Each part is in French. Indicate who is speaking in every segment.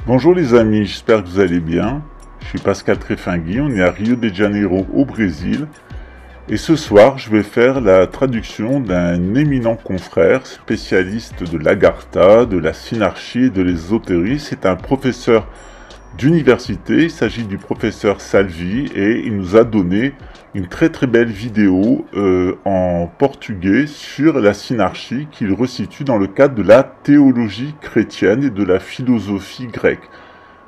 Speaker 1: Bonjour les amis, j'espère que vous allez bien. Je suis Pascal Trefingui, on est à Rio de Janeiro au Brésil. Et ce soir, je vais faire la traduction d'un éminent confrère, spécialiste de l'Agartha, de la synarchie et de l'ésotérisme. C'est un professeur d'université, il s'agit du professeur Salvi et il nous a donné une très belle vidéo en portugais sur la synarchie qu'il resitue dans le cadre de la théologie chrétienne et de la philosophie grecque.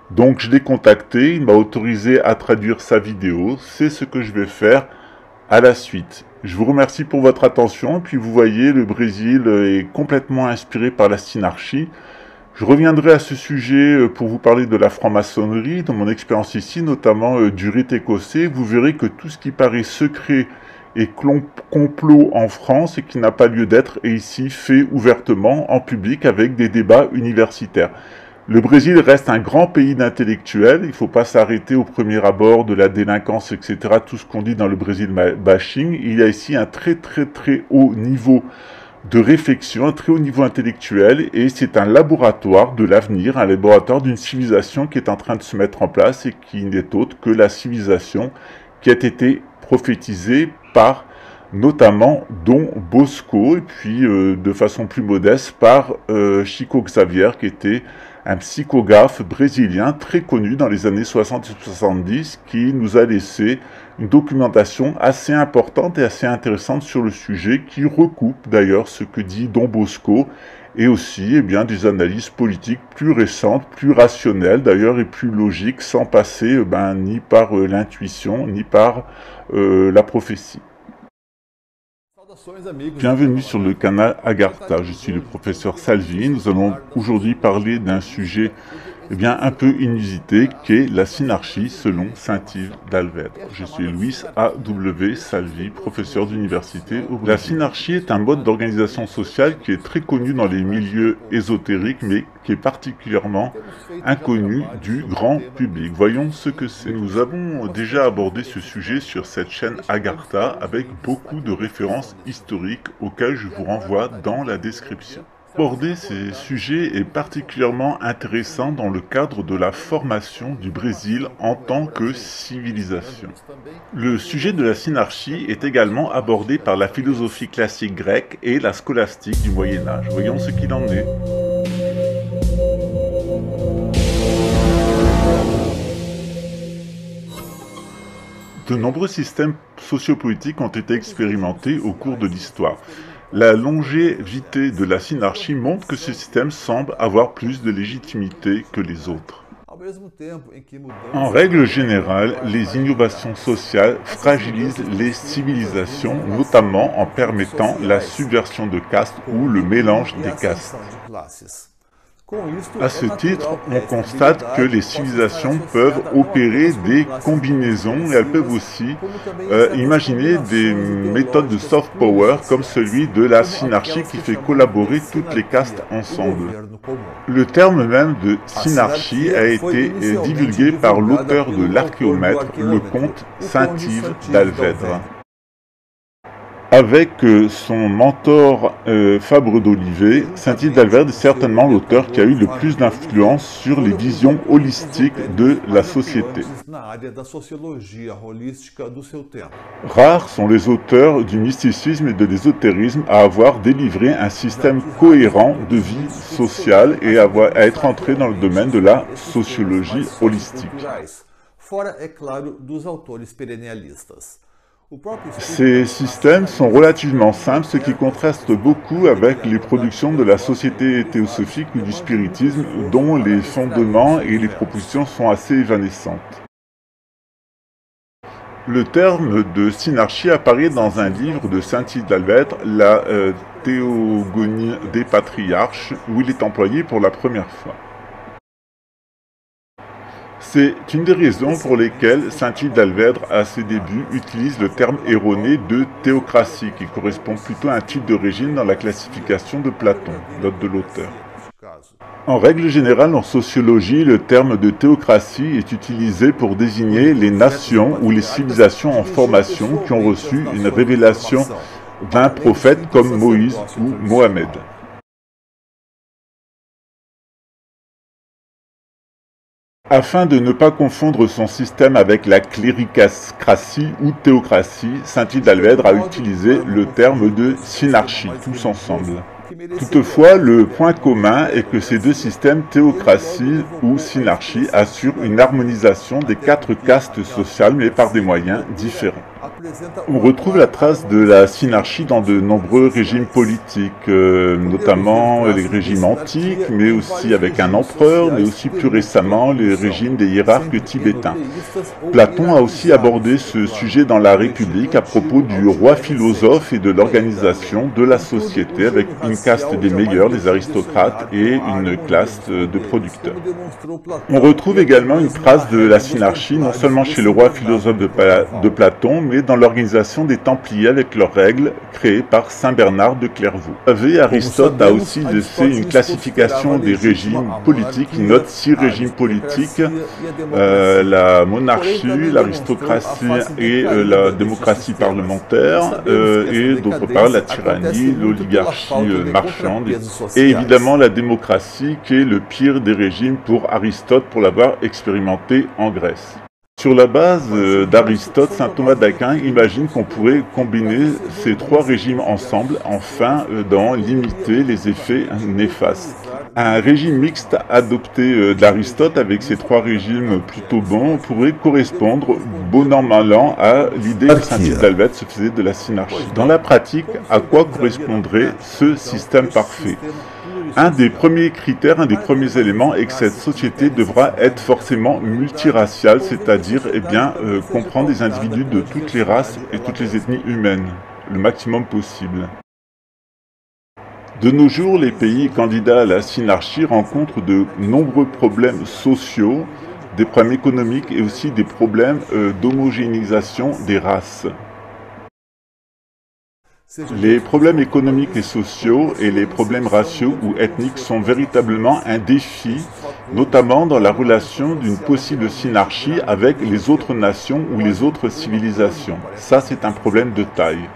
Speaker 1: Donc je l'ai contacté, il m'a autorisé à traduire sa vidéo, c'est ce que je vais faire à la suite. Je vous remercie pour votre attention, puis vous voyez, le Brésil est complètement inspiré par la synarchie. Je reviendrai à ce sujet pour vous parler de la franc-maçonnerie, dans mon expérience ici, notamment du rite écossais. Vous verrez que tout ce qui paraît secret et complot en France et qui n'a pas lieu d'être est ici fait ouvertement, en public, avec des débats universitaires. Le Brésil reste un grand pays d'intellectuels, il ne faut pas s'arrêter au premier abord de la délinquance, etc., tout ce qu'on dit dans le Brésil bashing. Il y a ici un très haut niveau de réflexion, un très haut niveau intellectuel, et c'est un laboratoire de l'avenir, un laboratoire d'une civilisation qui est en train de se mettre en place et qui n'est autre que la civilisation qui a été prophétisée par notamment Dom Bosco, et puis de façon plus modeste par Chico Xavier, qui était un psychographe brésilien très connu dans les années 60 et 70, qui nous a laissé une documentation assez importante et assez intéressante sur le sujet, qui recoupe d'ailleurs ce que dit Dom Bosco, et aussi des analyses politiques plus récentes, plus rationnelles d'ailleurs, et plus logiques, sans passer ni par l'intuition, ni par la prophétie. Bienvenue sur le canal Agartha, je suis le professeur Salvi. Nous allons aujourd'hui parler d'un sujet un peu inusité, qui est la synarchie selon Saint-Yves d'Alvedre. Je suis Luis A.W. Salvi, professeur d'université au Brésil. La synarchie est un mode d'organisation sociale qui est très connu dans les milieux ésotériques, mais qui est particulièrement inconnu du grand public. Voyons ce que c'est. Nous avons déjà abordé ce sujet sur cette chaîne Agartha avec beaucoup de références historiques auxquelles je vous renvoie dans la description. Aborder ces sujets est particulièrement intéressant dans le cadre de la formation du Brésil en tant que civilisation. Le sujet de la synarchie est également abordé par la philosophie classique grecque et la scolastique du Moyen-Âge. Voyons ce qu'il en est. De nombreux systèmes sociopolitiques ont été expérimentés au cours de l'histoire. La longévité de la synarchie montre que ce système semble avoir plus de légitimité que les autres. En règle générale, les innovations sociales fragilisent les civilisations, notamment en permettant la subversion de castes ou le mélange des castes. À ce titre, on constate que les civilisations peuvent opérer des combinaisons et elles peuvent aussi imaginer des méthodes de soft power comme celui de la synarchie qui fait collaborer toutes les castes ensemble. Le terme même de synarchie a été divulgué par l'auteur de l'Archéomètre, le comte Saint-Yves d'Alvedre. Avec son mentor Fabre d'Olivet, Saint-Yves d'Alvedre est certainement l'auteur qui a eu le plus d'influence sur les visions holistiques de la société. Rares sont les auteurs du mysticisme et de l'ésotérisme à avoir délivré un système cohérent de vie sociale et à être entré dans le domaine de la sociologie holistique. Ces systèmes sont relativement simples, ce qui contraste beaucoup avec les productions de la société théosophique ou du spiritisme, dont les fondements et les propositions sont assez évanescentes. Le terme de synarchie apparaît dans un livre de Saint-Yves d'Alvedre, la Théogonie des patriarches, où il est employé pour la première fois. C'est une des raisons pour lesquelles Saint-Yves d'Alvedre, à ses débuts, utilise le terme erroné de théocratie, qui correspond plutôt à un type de régime dans la classification de Platon, note de l'auteur. En règle générale, en sociologie, le terme de théocratie est utilisé pour désigner les nations ou les civilisations en formation qui ont reçu une révélation d'un prophète comme Moïse ou Mohamed. Afin de ne pas confondre son système avec la cléricacratie ou théocratie, saint Hidalguer a utilisé le terme de synarchie, tous ensemble. Toutefois, le point commun est que ces deux systèmes, théocratie ou synarchie, assurent une harmonisation des quatre castes sociales, mais par des moyens différents. On retrouve la trace de la synarchie dans de nombreux régimes politiques, notamment les régimes antiques, mais aussi avec un empereur, mais aussi plus récemment les régimes des hiérarques tibétains. Platon a aussi abordé ce sujet dans la République à propos du roi philosophe et de l'organisation de la société avec une caste des meilleurs, les aristocrates, et une classe de producteurs. On retrouve également une trace de la synarchie, non seulement chez le roi philosophe de Platon, mais dans l'organisation des Templiers avec leurs règles créées par saint Bernard de Clairvaux. Aristote a aussi fait une classification des régimes politiques. Il note 6 régimes politiques, la monarchie, l'aristocratie et la démocratie parlementaire, et d'autre part la tyrannie, l'oligarchie marchande, et évidemment la démocratie qui est le pire des régimes pour Aristote pour l'avoir expérimenté en Grèce. Sur la base d'Aristote, saint Thomas d'Aquin imagine qu'on pourrait combiner ces 3 régimes ensemble afin d'en limiter les effets néfastes. Un régime mixte adopté d'Aristote avec ces 3 régimes plutôt bons pourrait correspondre bon an mal an à l'idée que saint Hidalguer se faisait de la synarchie. Dans la pratique, à quoi correspondrait ce système parfait ? Un des premiers critères, un des premiers éléments est que cette société devra être forcément multiraciale, c'est-à-dire comprendre des individus de toutes les races et toutes les ethnies humaines, le maximum possible. De nos jours, les pays candidats à la synarchie rencontrent de nombreux problèmes sociaux, des problèmes économiques et aussi des problèmes d'homogénéisation des races. Les problèmes économiques et sociaux et les problèmes raciaux ou ethniques sont véritablement un défi, notamment dans la relation d'une possible synarchie avec les autres nations ou les autres civilisations. Ça, c'est un problème de taille.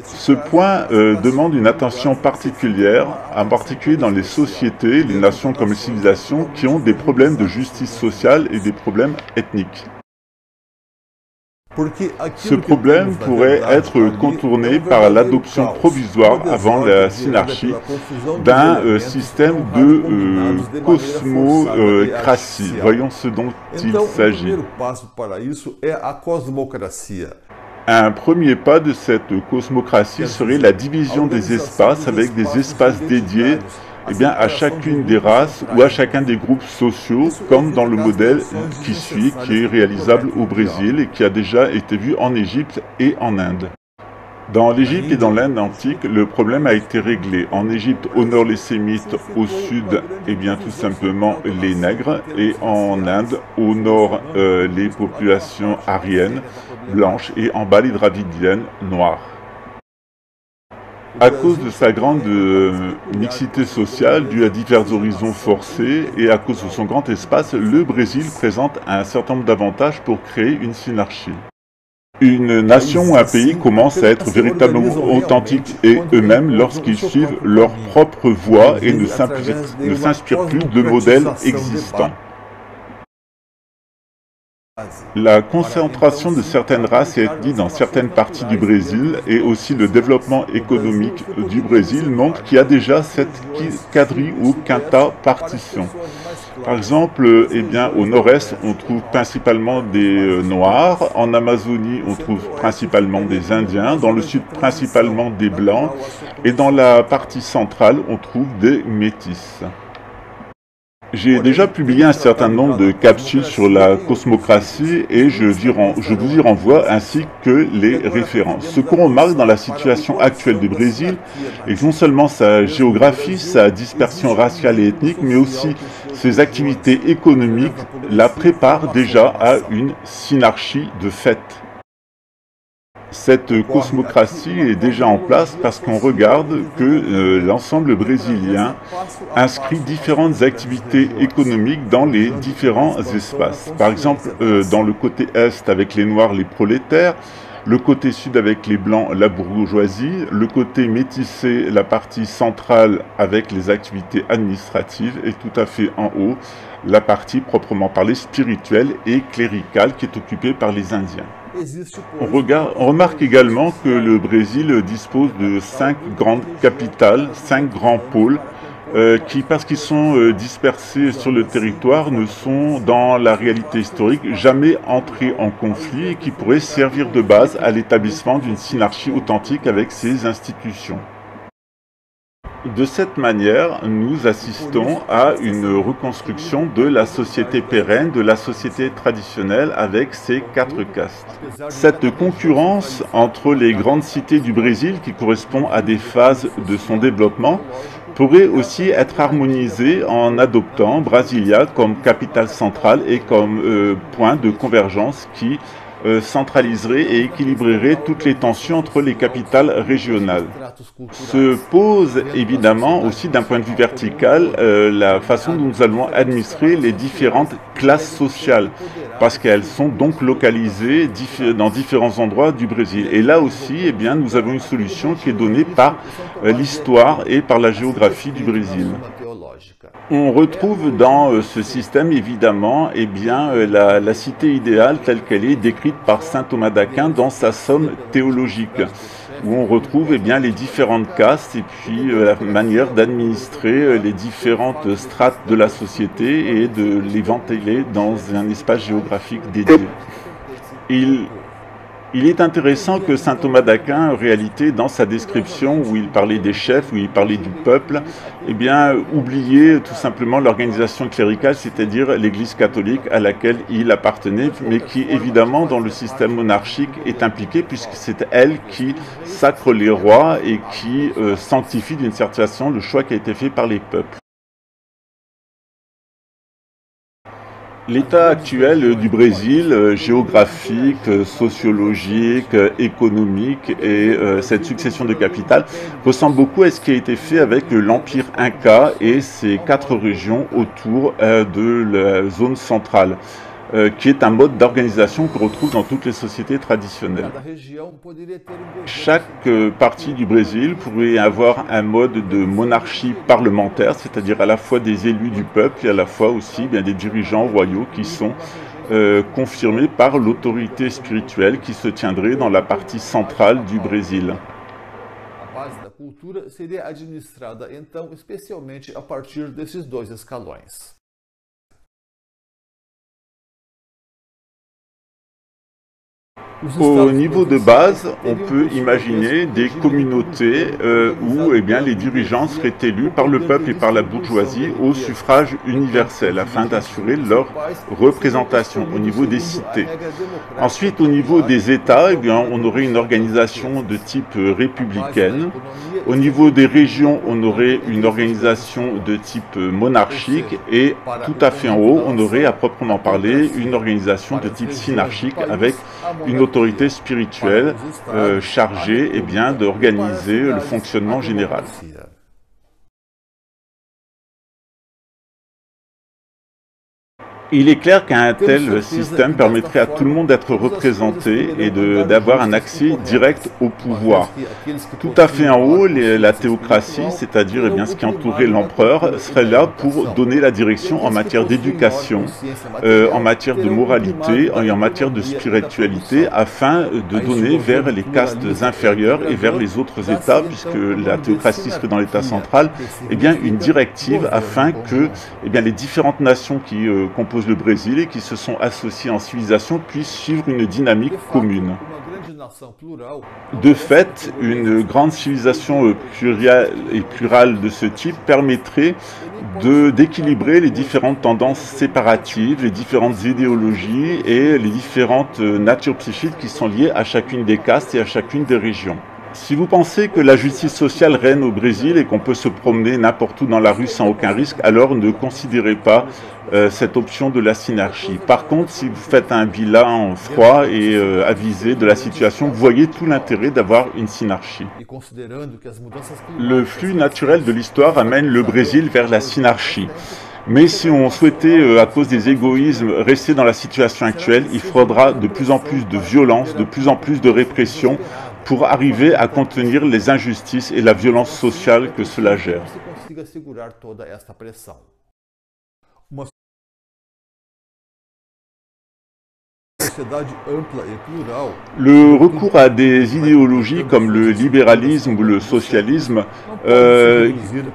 Speaker 1: Ce point demande une attention particulière, en particulier dans les sociétés, les nations comme les civilisations, qui ont des problèmes de justice sociale et des problèmes ethniques. Ce problème pourrait être contourné par l'adoption provisoire avant la synarchie d'un système de cosmocratie. Voyons ce dont il s'agit. Un premier pas de cette cosmocratie serait la division des espaces avec des espaces dédiés à chacune des races ou à chacun des groupes sociaux, comme dans le modèle qui suit, qui est réalisable au Brésil et qui a déjà été vu en Égypte et en Inde. Dans l'Égypte et dans l'Inde antique, le problème a été réglé. En Égypte, au nord les Sémites, au sud, tout simplement les Nègres, et en Inde, au nord, les populations aryennes, blanches, et en bas les Dravidiennes, noires. À cause de sa grande mixité sociale, due à divers horizons forcés, et à cause de son grand espace, le Brésil présente un certain nombre d'avantages pour créer une synarchie. Une nation ou un pays commence à être véritablement authentique et eux-mêmes lorsqu'ils suivent leur propre voie et ne s'inspirent plus de modèles existants. La concentration de certaines races et ethnies dans certaines parties du Brésil et aussi le développement économique du Brésil montrent qu'il y a déjà cette quadri ou quinta partition. Par exemple, au nord-est, on trouve principalement des Noirs, en Amazonie, on trouve principalement des Indiens, dans le sud, principalement des Blancs, et dans la partie centrale, on trouve des Métis. J'ai déjà publié un certain nombre de capsules sur la cosmocratie et je vous y renvoie ainsi que les références. Ce qu'on remarque dans la situation actuelle du Brésil est que non seulement sa géographie, sa dispersion raciale et ethnique, mais aussi ses activités économiques la préparent déjà à une synarchie de fait. Cette cosmocratie est déjà en place parce qu'on regarde que l'ensemble brésilien inscrit différentes activités économiques dans les différents espaces. Par exemple, dans le côté est avec les Noirs, les prolétaires, le côté sud avec les blancs, la bourgeoisie, le côté métissé, la partie centrale avec les activités administratives, et tout à fait en haut, la partie proprement parlée spirituelle et cléricale qui est occupée par les Indiens. On remarque également que le Brésil dispose de 5 grandes capitales, 5 grands pôles, qui, parce qu'ils sont dispersés sur le territoire, ne sont dans la réalité historique jamais entrés en conflit et qui pourraient servir de base à l'établissement d'une synarchie authentique avec ses institutions. De cette manière, nous assistons à une reconstruction de la société pérenne, de la société traditionnelle avec ses 4 castes. Cette concurrence entre les grandes cités du Brésil, qui correspond à des phases de son développement, pourrait aussi être harmonisée en adoptant Brasilia comme capitale centrale et comme point de convergence qui centraliserait et équilibrerait toutes les tensions entre les capitales régionales. Se pose évidemment aussi d'un point de vue vertical la façon dont nous allons administrer les différentes classes sociales, parce qu'elles sont donc localisées dans différents endroits du Brésil. Et là aussi, eh bien, nous avons une solution qui est donnée par l'histoire et par la géographie du Brésil. On retrouve dans ce système évidemment eh bien, la cité idéale telle qu'elle est décrite par saint Thomas d'Aquin dans sa somme théologique, où on retrouve eh bien, les différentes castes et puis la manière d'administrer les différentes strates de la société et de les ventiler dans un espace géographique dédié. Il est intéressant que saint Thomas d'Aquin, en réalité, dans sa description où il parlait des chefs, où il parlait du peuple, eh bien, oubliait tout simplement l'organisation cléricale, c'est-à-dire l'Église catholique à laquelle il appartenait, mais qui, évidemment, dans le système monarchique est impliquée, puisque c'est elle qui sacre les rois et qui sanctifie d'une certaine façon le choix qui a été fait par les peuples. L'état actuel du Brésil, géographique, sociologique, économique et cette succession de capitales ressemble beaucoup à ce qui a été fait avec l'Empire Inca et ses 4 régions autour de la zone centrale, qui est un mode d'organisation qu'on retrouve dans toutes les sociétés traditionnelles. Chaque partie du Brésil pourrait avoir un mode de monarchie parlementaire, c'est-à-dire à la fois des élus du peuple et à la fois aussi bien des dirigeants royaux qui sont confirmés par l'autorité spirituelle qui se tiendrait dans la partie centrale du Brésil.
Speaker 2: A base da cultura seria administrada então especialmente a partir desses 2 escalões.
Speaker 1: Au niveau de base, on peut imaginer des communautés où eh bien, les dirigeants seraient élus par le peuple et par la bourgeoisie au suffrage universel afin d'assurer leur représentation au niveau des cités. Ensuite, au niveau des États, eh bien, on aurait une organisation de type républicaine. Au niveau des régions, on aurait une organisation de type monarchique et tout à fait en haut, on aurait à proprement parler une organisation de type synarchique avec une autorité spirituelle chargée eh bien, d'organiser le fonctionnement général. Il est clair qu'un tel système permettrait à tout le monde d'être représenté et d'avoir un accès direct au pouvoir. Tout à fait en haut, la théocratie, c'est-à-dire eh bien, ce qui entourait l'empereur, serait là pour donner la direction en matière d'éducation, en matière de moralité et en matière de spiritualité, afin de donner vers les castes inférieures et vers les autres États, puisque la théocratie serait dans l'État central, eh bien, une directive afin que eh bien, les différentes nations qui composent le Brésil et qui se sont associés en civilisation puissent suivre une dynamique commune. De fait, une grande civilisation plurale de ce type permettrait d'équilibrer les différentes tendances séparatives, les différentes idéologies et les différentes natures psychiques qui sont liées à chacune des castes et à chacune des régions. Si vous pensez que la justice sociale règne au Brésil et qu'on peut se promener n'importe où dans la rue sans aucun risque, alors ne considérez pas cette option de la synarchie. Par contre, si vous faites un bilan froid et avisé de la situation, vous voyez tout l'intérêt d'avoir une synarchie. Le flux naturel de l'histoire amène le Brésil vers la synarchie. Mais si on souhaitait, à cause des égoïsmes, rester dans la situation actuelle, il faudra de plus en plus de violence, de plus en plus de répression pour arriver à contenir les injustices et la violence sociale que cela gère. Le recours à des idéologies comme le libéralisme ou le socialisme,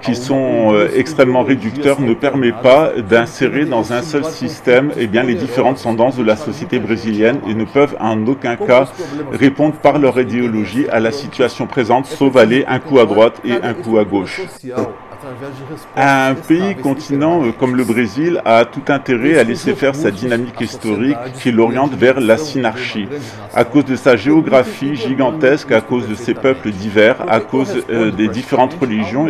Speaker 1: qui sont extrêmement réducteurs, ne permet pas d'insérer dans un seul système les différentes tendances de la société brésilienne et ne peuvent en aucun cas répondre par leur idéologie à la situation présente, sauf aller un coup à droite et un coup à gauche. Un pays continent comme le Brésil a tout intérêt à laisser faire sa dynamique historique qui l'oriente vers la synarchie. À cause de sa géographie gigantesque, à cause de ses peuples divers, à cause des différentes religions,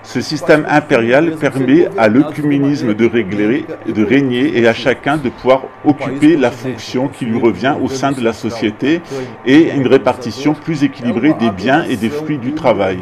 Speaker 1: ce système impérial permet à l'œcuménisme de régner et à chacun de pouvoir occuper la fonction qui lui revient au sein de la société et une répartition plus équilibrée des biens et des fruits du travail.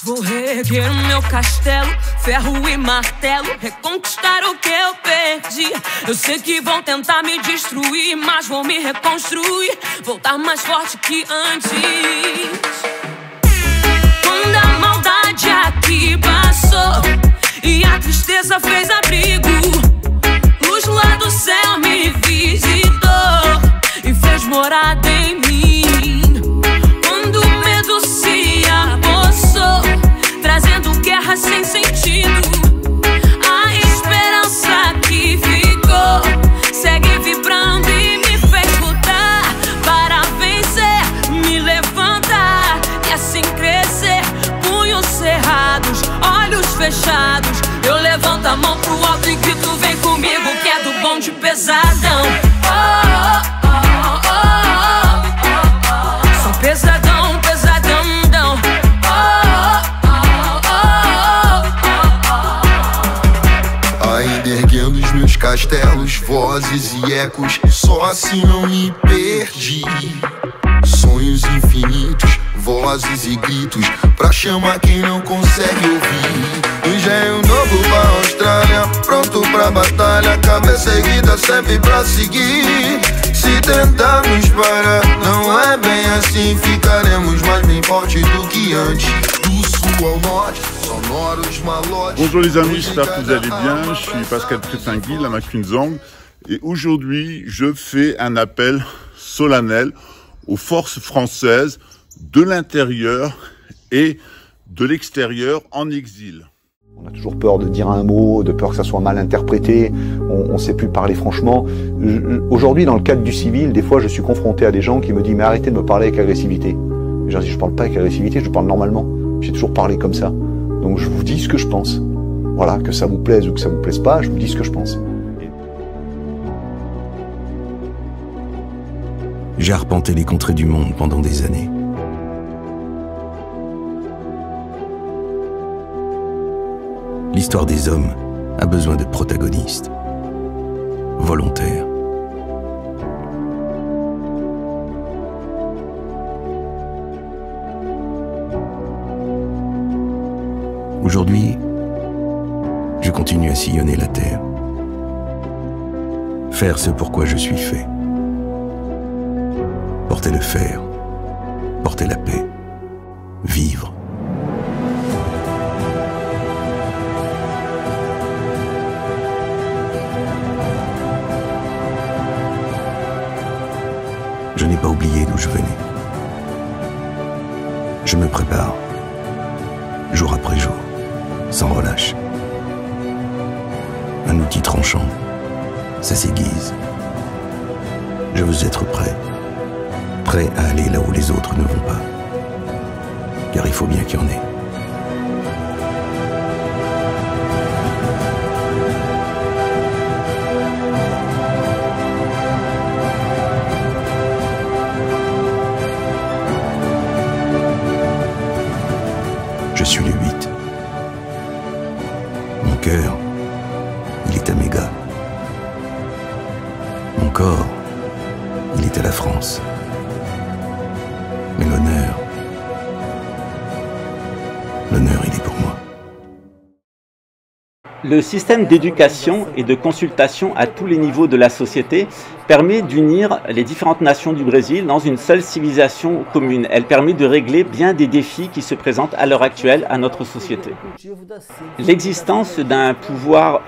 Speaker 3: Vou reerguer o meu castelo, ferro e martelo, reconquistar o que eu perdi. Eu sei que vão tentar me destruir, mas vou me reconstruir, voltar mais forte que antes. Quando a maldade aqui passou e a tristeza fez abrigo, luz lá do céu me visitou e fez morada em mim. Quando o medo se apossou, trazendo guerra sem sentido, a esperança que ficou segue vibrando e me fez lutar para vencer, me levantar e assim crescer. Punhos cerrados, olhos fechados, eu levanto a mão pro alto e grito: vem comigo que é do bonde pesadão. Sou pesadão, pesadão.
Speaker 4: Ainda erguendo os meus castelos, vozes e ecos, só assim não me perdi. Sonhos infinitos, vozes e gritos, pra chamar quem não consegue ouvir. Engenho novo pra Austrália, pronto pra batalha, cabeça erguida sempre pra seguir. Se tentarmos parar, não é bem assim, ficaremos mais bem fortes do que antes. Do sul ao norte, sonoros malotes.
Speaker 1: Bonjour les amis, j'espère que vous allez bien. Je suis Pascal Trifingui, la Makunzong, et aujourd'hui je fais un appel solennel aux forces françaises de l'intérieur et de l'extérieur en exil.
Speaker 5: On a toujours peur de dire un mot, de peur que ça soit mal interprété, on ne sait plus parler franchement. Aujourd'hui, dans le cadre du civil, des fois je suis confronté à des gens qui me disent « mais arrêtez de me parler avec agressivité ». Je leur dis « je ne parle pas avec agressivité, je parle normalement, j'ai toujours parlé comme ça ». Donc je vous dis ce que je pense. Voilà, que ça vous plaise ou que ça vous plaise pas, je vous dis ce que je pense.
Speaker 6: J'ai arpenté les contrées du monde pendant des années. L'histoire des hommes a besoin de protagonistes, volontaires. Aujourd'hui, je continue à sillonner la terre, faire ce pourquoi je suis fait. Porter le fer, porter la paix, vivre. Je me prépare, jour après jour, sans relâche. Un outil tranchant, ça s'aiguise. Je veux être prêt à aller là où les autres ne vont pas. Car il faut bien qu'il y en ait. Je suis le 8. Mon cœur, il est à mes gars. Mon corps, il est à la France. Mais l'honneur, il est pour moi.
Speaker 7: Le système d'éducation et de consultation à tous les niveaux de la société permet d'unir les différentes nations du Brésil dans une seule civilisation commune. Elle permet de régler bien des défis qui se présentent à l'heure actuelle à notre société. L'existence d'un pouvoir,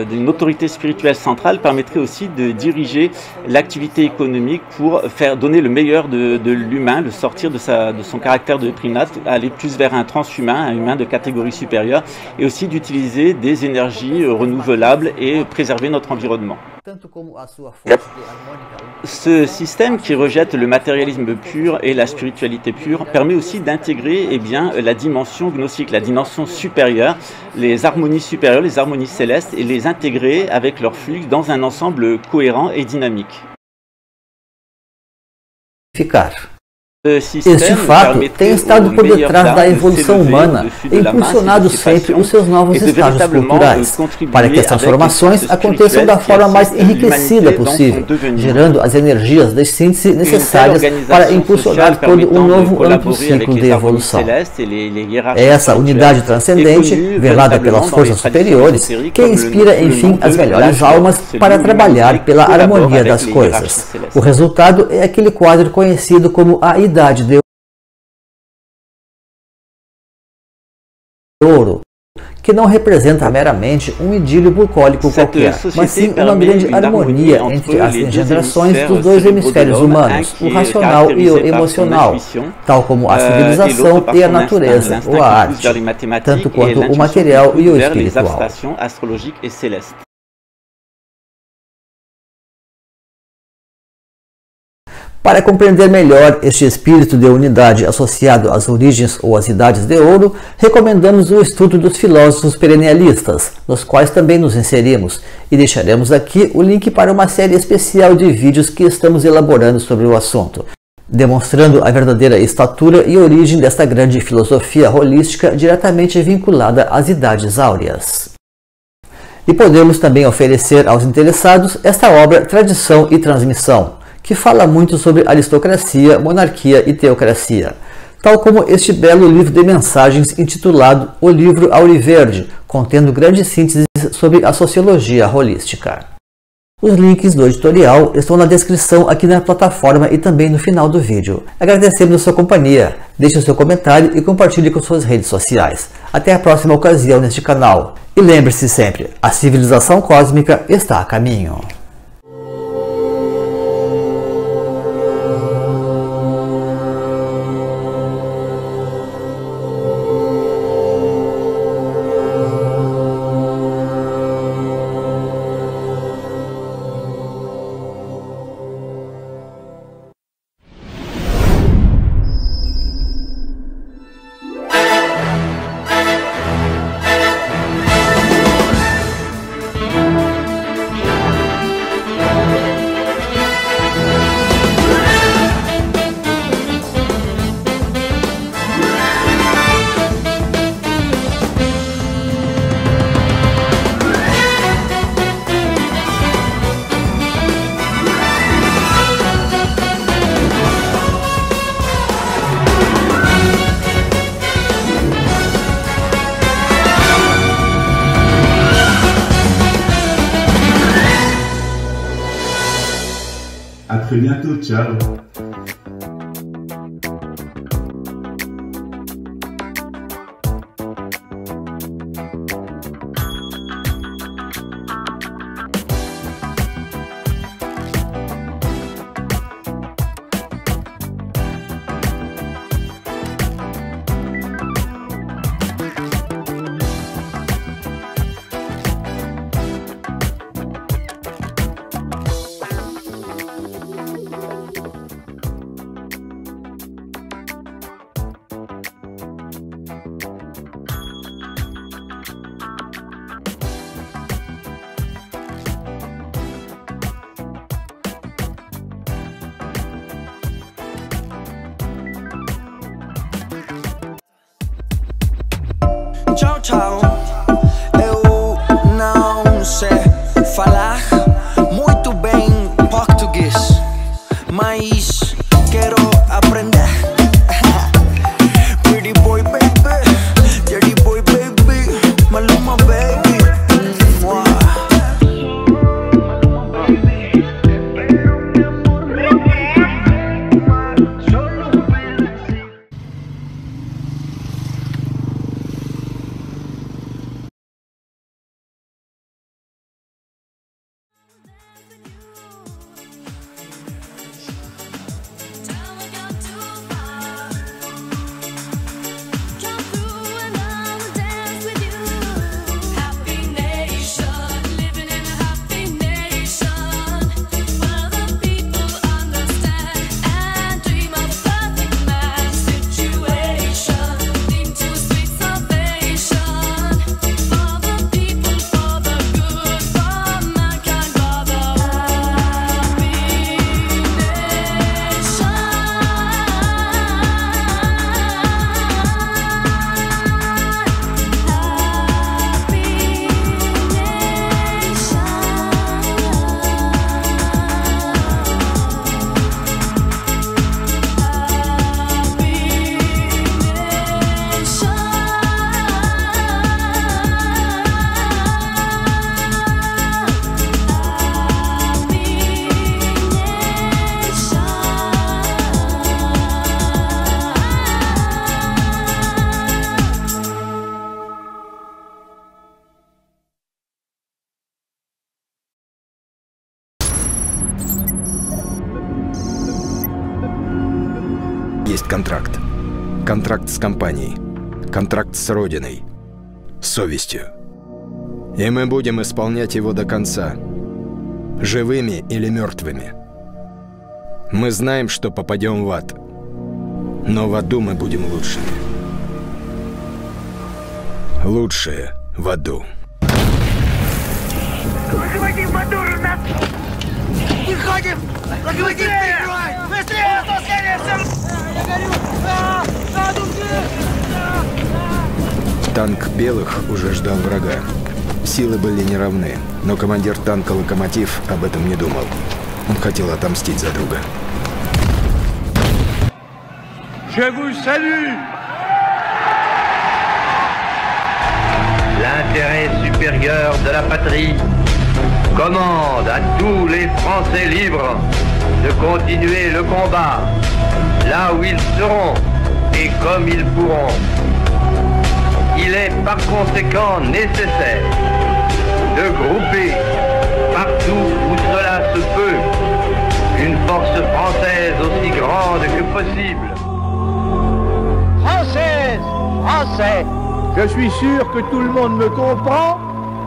Speaker 7: d'une autorité spirituelle centrale permettrait aussi de diriger l'activité économique pour faire donner le meilleur de l'humain, le sortir de son caractère de primate, aller plus vers un transhumain, un humain de catégorie supérieure, et aussi d'utiliser des énergies renouvelables et préserver notre environnement. Ce système qui rejette le matérialisme pur et la spiritualité pure permet aussi d'intégrer la dimension gnostique, la dimension supérieure, les harmonies supérieures, les harmonies célestes, et les intégrer avec leur flux dans un ensemble cohérent et dynamique.
Speaker 8: Este fato tem estado por detrás da evolução humana e impulsionado sempre os seus novos estágios culturais, para que as transformações aconteçam da forma mais enriquecida possível, gerando as energias de síntese necessárias para impulsionar todo um novo amplo ciclo de evolução. É essa unidade transcendente, velada pelas forças superiores, que inspira, enfim, as melhores almas para trabalhar pela harmonia das coisas. O resultado é aquele quadro conhecido como a Idade de Ouro, que não representa meramente um idílio bucólico qualquer, mas sim uma grande harmonia entre as engendrações dos dois hemisférios humanos, o racional e o emocional, tal como a civilização e a natureza, ou a arte, tanto quanto o material e o espiritual. Para compreender melhor este espírito de unidade associado às origens ou às idades de ouro, recomendamos o estudo dos filósofos perennialistas, nos quais também nos inserimos, e deixaremos aqui o link para uma série especial de vídeos que estamos elaborando sobre o assunto, demonstrando a verdadeira estatura e origem desta grande filosofia holística diretamente vinculada às idades áureas. E podemos também oferecer aos interessados esta obra Tradição e Transmissão, que fala muito sobre aristocracia, monarquia e teocracia, tal como este belo livro de mensagens intitulado O Livro Auriverde, contendo grandes sínteses sobre a sociologia holística. Os links do editorial estão na descrição aqui na plataforma e também no final do vídeo. Agradecemos a sua companhia, deixe o seu comentário e compartilhe com suas redes sociais. Até a próxima ocasião neste canal. E lembre-se sempre, a civilização cósmica está a caminho.
Speaker 1: À très bientôt, ciao.
Speaker 9: Tchau, tchau. Eu não sei falar muito bem português, mas quero aprender. Pretty boy baby, dirty boy baby, Maluma baby.
Speaker 10: Есть контракт. Контракт с компанией. Контракт с Родиной. С совестью. И мы будем исполнять его до конца. Живыми или мертвыми. Мы знаем, что попадем в ад. Но в аду мы будем лучшими. Лучшие в аду.
Speaker 11: Локомотив мотор у нас! Выходим! Локомотив прикрывай! Быстрее, а то скорее! Я горю!
Speaker 10: Танк белых уже ждал врага. Силы были неравны, но командир танка «Локомотив» об этом не думал. Он хотел отомстить за друга.
Speaker 11: Je vous salue! L'intérêt supérieur de la patrie commande à tous les Français libres de continuer le combat là où ils seront et comme ils pourront. Il est par conséquent nécessaire de grouper partout où cela se peut une force française aussi grande que possible.
Speaker 12: Française, Français, je suis sûr que tout le monde me comprend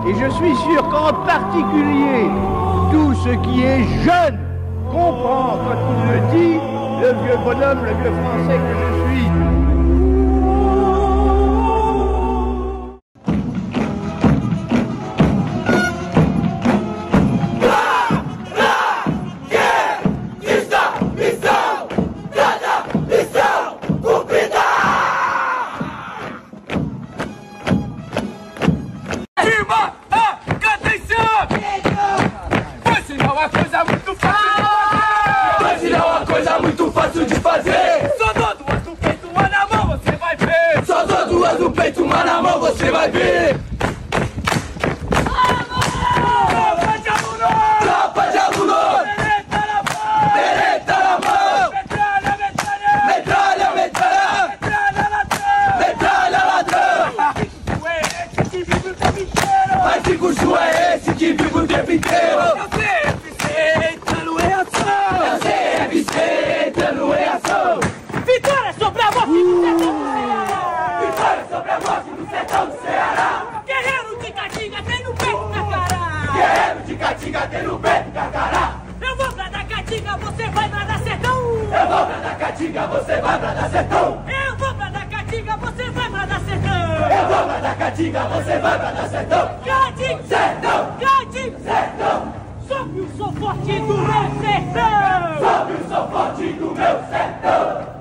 Speaker 12: et je suis sûr qu'en particulier tout ce qui est jeune comprend quand il me dit le vieux bonhomme, le vieux Français que je suis.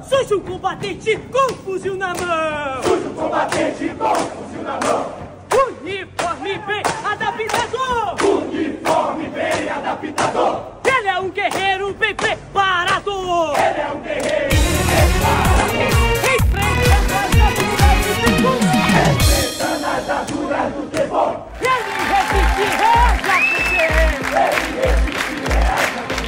Speaker 11: Surge um combatente com um fuzil na mão! Surge um combatente com um fuzil na mão!
Speaker 13: Uniforme bem adaptador! Uniforme bem adaptador! Ele é um guerreiro bem preparado! Ele é um guerreiro enfrentando as alturas do temor! Ele resiste, reage a você! Ele resiste, reage a você!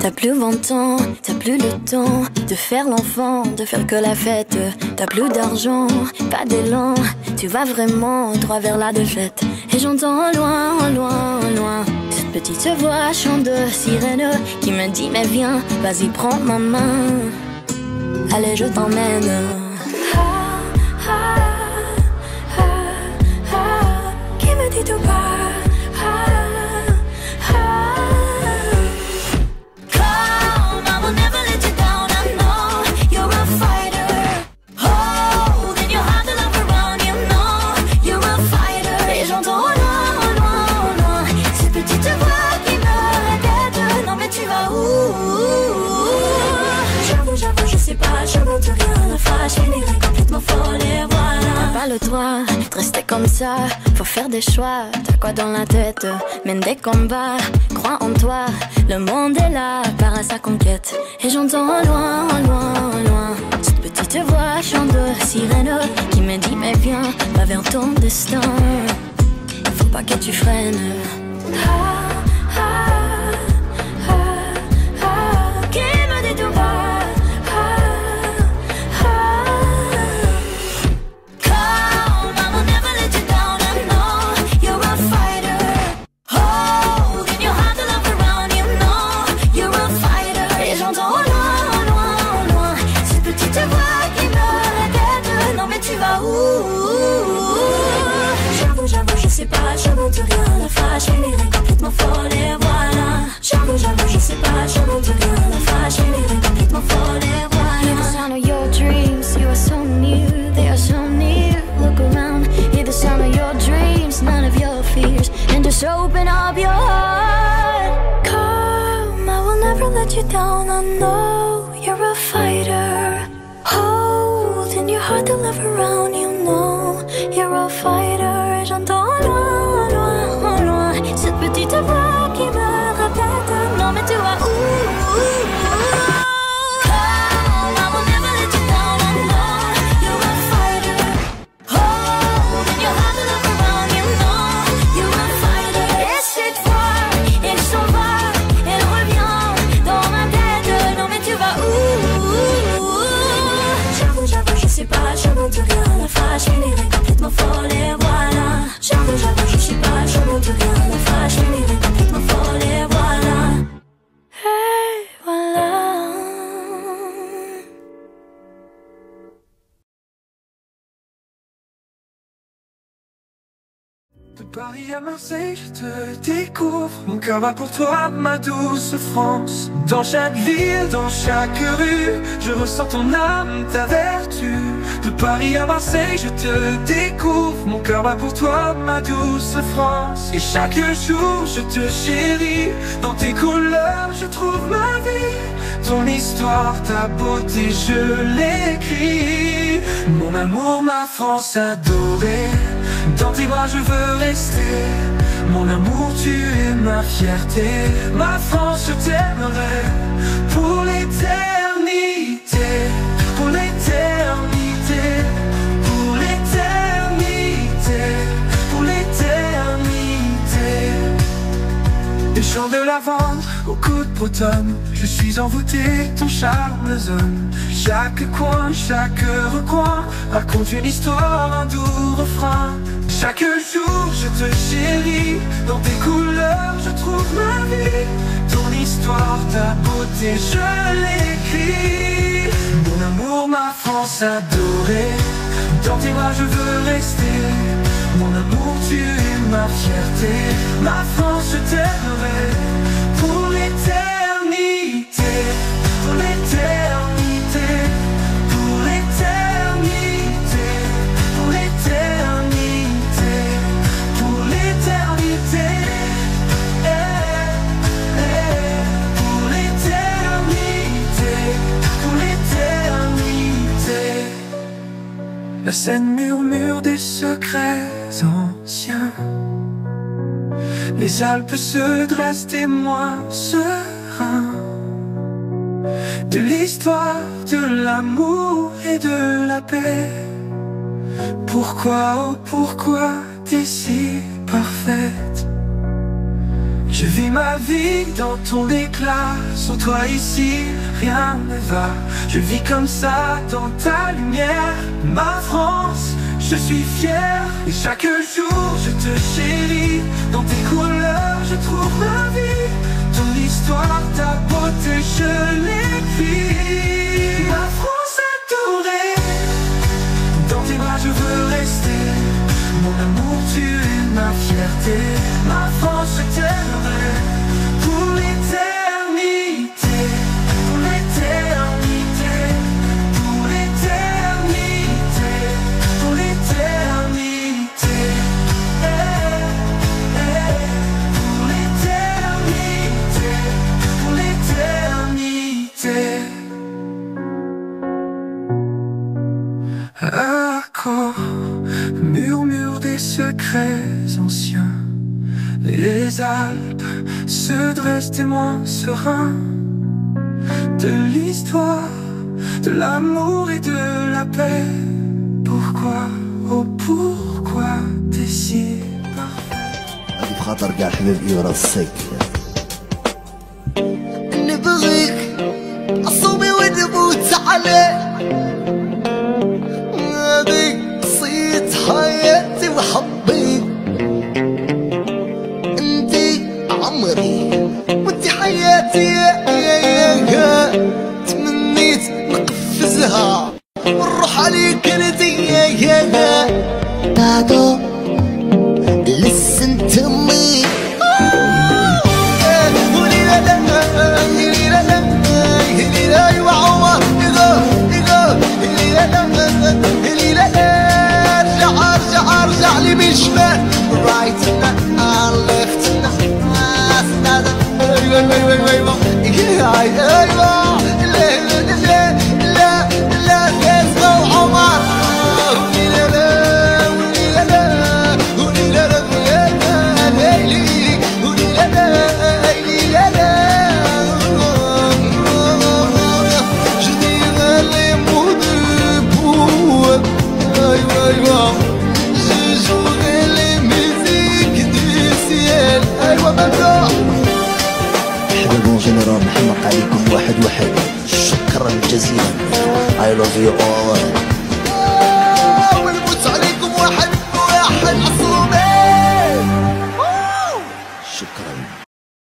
Speaker 14: T'as plus 20 ans, t'as plus le temps de faire l'enfant, de faire que la fête. T'as plus d'argent, pas d'élan, tu vas vraiment droit vers la défaite. Et j'entends au loin, au loin, au loin cette petite voix chant de sirène qui me dit mais viens, vas-y prends ma main, allez je t'emmène. Qui me dit tout bas. Le droit de rester comme ça, faut faire des choix. T'as quoi dans la tête? Mène des combats, crois en toi. Le monde est là, part à sa conquête. Et j'entends au loin, au loin, au loin cette petite voix chant de sirène qui me dit mais viens, va vers ton destin. Faut pas que tu freines. Qui me dit tout bas. J'avoue, je sais pas, je monte rien la fâche, elle irait complètement folle et voilà. J'avoue, je sais pas, je monte rien la fâche, elle irait complètement folle et voilà. Hear the sound of your dreams, you are so near, they are so near. Look around, hear the sound of your dreams, none of your fears, and just open up your heart. Come, I will never let you down, I know you're a fighter. Hold in your heart the love around, you know you're a fighter. Et j'entends loin, loin, loin cette petite voix qui me répète non mais tu vas où. Je monte rien la fâche, elle irait complètement folle et voilà. J'avoue, je sais pas, je monte rien la fâche, elle irait complètement folle et voilà. Et voilà.
Speaker 9: De Paris à Marseille, je te découvre. Mon cœur bat pour toi, ma douce France. Dans chaque ville, dans chaque rue, je ressens ton âme, ta vertu. De Paris à Marseille, je te découvre. Mon cœur bat pour toi, ma douce France. Et chaque jour, je te chéris. Dans tes couleurs, je trouve ma vie. Ton histoire, ta beauté, je l'écris. Mon amour, ma France adorée. Dans tes bras je veux rester. Mon amour, tu es ma fierté. Ma France, je t'aimerai pour l'éternité. Pour l'éternité. Pour l'éternité. Pour l'éternité. Des champs de lavande au coups de bretonne, je suis envoûté, ton charme me zone. Chaque coin, chaque recoin raconte une histoire, un doux refrain. Chaque jour je te chéris, dans tes couleurs je trouve ma vie. Ton histoire, ta beauté, je l'écris. Mon amour, ma France adorée, dans tes bras je veux rester. Mon amour, tu es ma fierté. Ma France, je t'aimerai pour l'éternité. Pour l'éternité. Pour l'éternité. Pour l'éternité. Pour l'éternité. Pour l'éternité. Pour l'éternité. La Seine murmure des secrets anciens. Les Alpes se dressent témoins sereins de l'histoire, de l'amour et de la paix. Pourquoi, oh pourquoi t'es si parfaite? Je Je vis ma vie dans ton éclat. Sans toi ici, rien ne va. Je vis comme ça dans ta lumière. Ma France, je suis fier. Et chaque jour, je te chéris. Dans tes couleurs, je trouve ma vie. Ton histoire, ta beauté, je l'écris. Ma France adorée, dans tes bras je veux rester. Mon amour, tu es ma fierté. Ma France, je t'aimerai pour l'éternité. Pour l'éternité. Pour l'éternité. Pour l'éternité. Pour l'éternité. Pour l'éternité. Accord, murmure des secrets anciens. Les Alpes se dressent témoins sereins de l'histoire, de l'amour et de la paix. Pourquoi, oh pourquoi t'es si parfait?
Speaker 15: هذه بخاطر كاع حبيبي وراسك نبغيك أصومي ونموت عليك. هذه قصية حياتي وحبي. انتي عمري وانتي حياتي يا تمنيت نقفزها ونروح عليك انتي يا نادو listen to me. ارجع لي من شمال right now left now ايوه لا كيف عمر جنرال نحمق عليكم واحد شكرا جزيلا. I love you all.